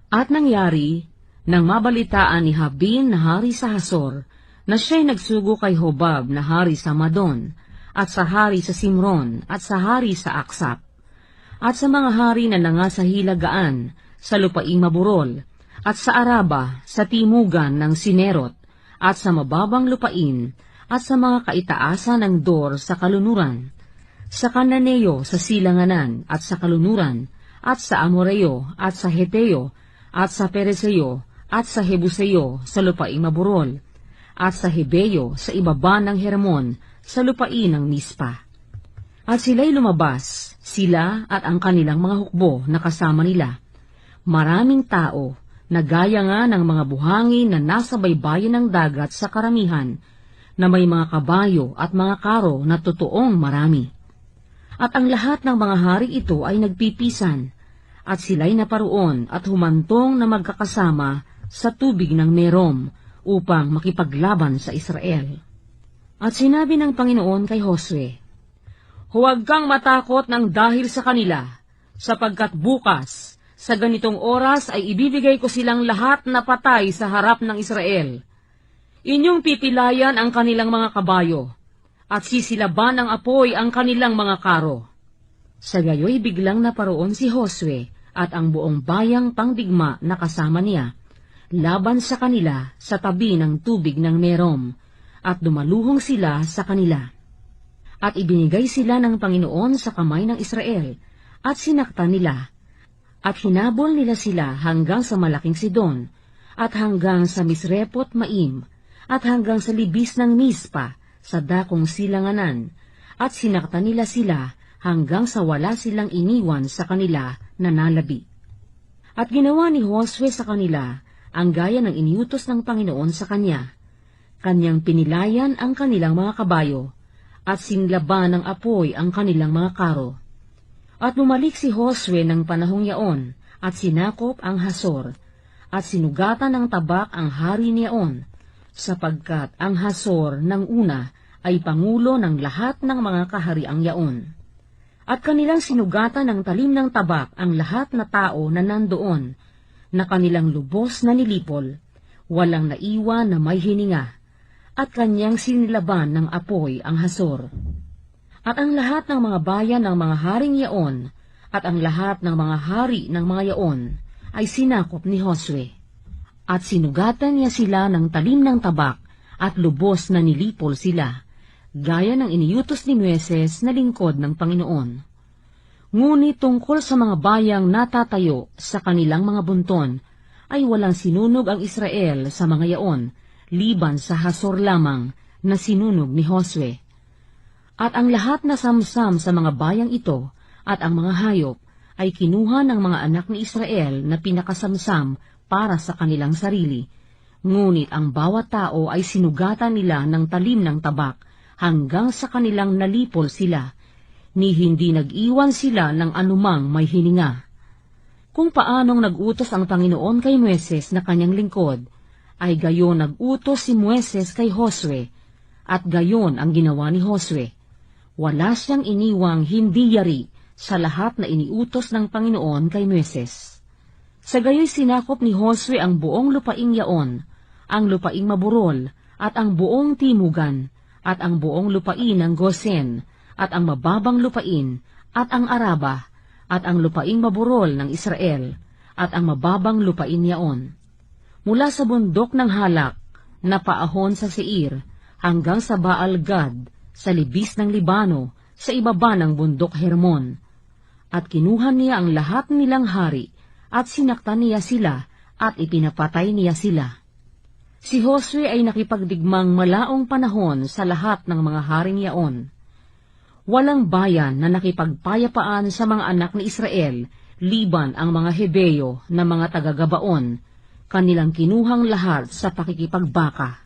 At nangyari, nang mabalitaan ni Jabin na hari sa Hasor, na siya'y nagsugo kay Hobab na hari sa Madon, at sa hari sa Simron, at sa hari sa Aksap, at sa mga hari na nanga sa Hilagaan, sa lupaing Maburol, at sa Araba, sa timugan ng Sinerot, at sa mababang lupain, at sa mga kaitaasan ng Dor sa kalunuran, sa Kananeo sa silanganan at sa kalunuran, at sa Amoreo, at sa Heteo, at sa Pereseo, at sa Hebuseo sa lupaing Maburol, at sa Hebeo sa ibaba ng Hermon sa lupain ng Mispa. At sila'y lumabas, sila at ang kanilang mga hukbo na kasama nila. Maraming tao, na gaya nga ng mga buhangin na nasa baybayin ng dagat sa karamihan, na may mga kabayo at mga karo na totoong marami. At ang lahat ng mga hari ito ay nagpipisan, at sila'y naparoon at humantong na magkakasama sa tubig ng Merom upang makipaglaban sa Israel. At sinabi ng Panginoon kay Josue, "Huwag kang matakot ng dahil sa kanila, sapagkat bukas, sa ganitong oras ay ibibigay ko silang lahat na patay sa harap ng Israel. Inyong pipilayan ang kanilang mga kabayo, at sisilaban ng apoy ang kanilang mga karo." Sa gayoy biglang naparoon si Josue at ang buong bayang pangdigma na kasama niya, laban sa kanila sa tabi ng tubig ng Merom, at dumaluhong sila sa kanila. At ibinigay sila ng Panginoon sa kamay ng Israel, at sinaktan nila, at hinabol nila sila hanggang sa malaking Sidon, at hanggang sa Misrepot Maim, at hanggang sa libis ng Mispa, sa dakong silanganan, at sinaktan nila sila hanggang sa wala silang iniwan sa kanila na nalabi. At ginawa ni Josue sa kanila ang gaya ng iniutos ng Panginoon sa kanya. Kanyang pinilayan ang kanilang mga kabayo, at sinlaban ng apoy ang kanilang mga karo. At bumalik si Josue ng panahong yaon, at sinakop ang Hasor, at sinugatan ng tabak ang hari niyaon, sapagkat ang Hasor ng una ay pangulo ng lahat ng mga kahariang yaon. At kanilang sinugatan ng talim ng tabak ang lahat na tao na nandoon, na kanilang lubos na nilipol, walang naiwan na may hininga, at kanyang sinilaban ng apoy ang Hasor. At ang lahat ng mga bayan ng mga haring yaon, at ang lahat ng mga hari ng mga yaon, ay sinakop ni Josue. At sinugatan niya sila ng talim ng tabak, at lubos na nilipol sila, gaya ng iniutos ni Moises na lingkod ng Panginoon. Ngunit tungkol sa mga bayang natatayo sa kanilang mga bunton, ay walang sinunog ang Israel sa mga yaon, liban sa Hasor lamang na sinunog ni Josue. At ang lahat na samsam sa mga bayang ito, at ang mga hayop, ay kinuha ng mga anak ni Israel na pinakasamsam para sa kanilang sarili. Ngunit ang bawat tao ay sinugatan nila ng talim ng tabak, hanggang sa kanilang nalipol sila, ni hindi nag-iwan sila ng anumang may hininga. Kung paanong nag-utos ang Panginoon kay Moises na kanyang lingkod, ay gayon nag-utos si Moises kay Josue, at gayon ang ginawa ni Josue. Wala siyang iniwang hindi yari sa lahat na iniutos ng Panginoon kay Moises. Sa gayoy sinakop ni Josue ang buong lupaing yaon, ang lupaing Maburol, at ang buong timugan, at ang buong lupain ng Gosen, at ang mababang lupain, at ang Araba, at ang lupaing Maburol ng Israel, at ang mababang lupain yaon. Mula sa bundok ng Halak, na paahon sa Seir, hanggang sa Baal-Gad, sa libis ng Libano, sa ibaba ng bundok Hermon. At kinuha niya ang lahat nilang hari, at sinaktan niya sila, at ipinapatay niya sila. Si Josue ay nakipagdigmang malaong panahon sa lahat ng mga haring yaon. Walang bayan na nakipagpayapaan sa mga anak ni Israel, liban ang mga Hebeo na mga taga-Gabaon, kanilang kinuhang lahat sa pakikipagbaka.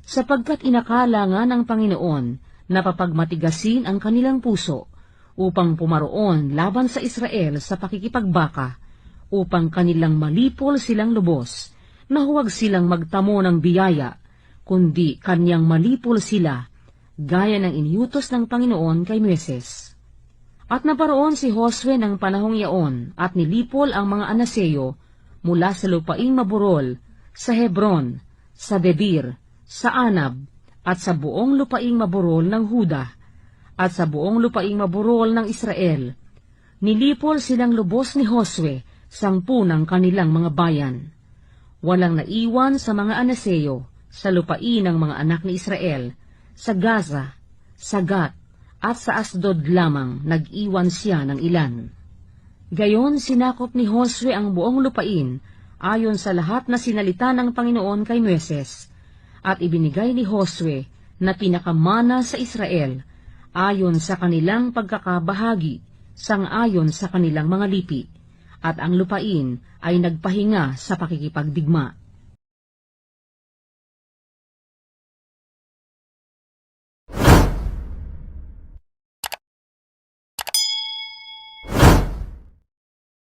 Sapagkat inakala nga ng Panginoon na papagmatigasin ang kanilang puso, upang pumaroon laban sa Israel sa pakikipagbaka, upang kanilang malipol silang lubos, na huwag silang magtamo ng biyaya, kundi kanyang malipol sila, gaya ng iniutos ng Panginoon kay Moises. At naparoon si Josue ng panahong yaon, at nilipol ang mga Anaseo, mula sa lupaing maburol, sa Hebron, sa Debir, sa Anab, at sa buong lupaing maburol ng Huda, at sa buong lupaing maburol ng Israel. Nilipol silang lubos ni Josue, 10 ng kanilang mga bayan. Walang naiwan sa mga Anaseo, sa lupain ng mga anak ni Israel, sa Gaza, sa Gat, at sa Asdod lamang nag-iwan siya ng ilan. Gayon sinakop ni Josue ang buong lupain, ayon sa lahat na sinalita ng Panginoon kay Moises, at ibinigay ni Josue na pinakamana sa Israel, ayon sa kanilang pagkakabahagi, sang-ayon sa kanilang mga lipi, at ang lupain ay nagpahinga sa pakikipagdigma.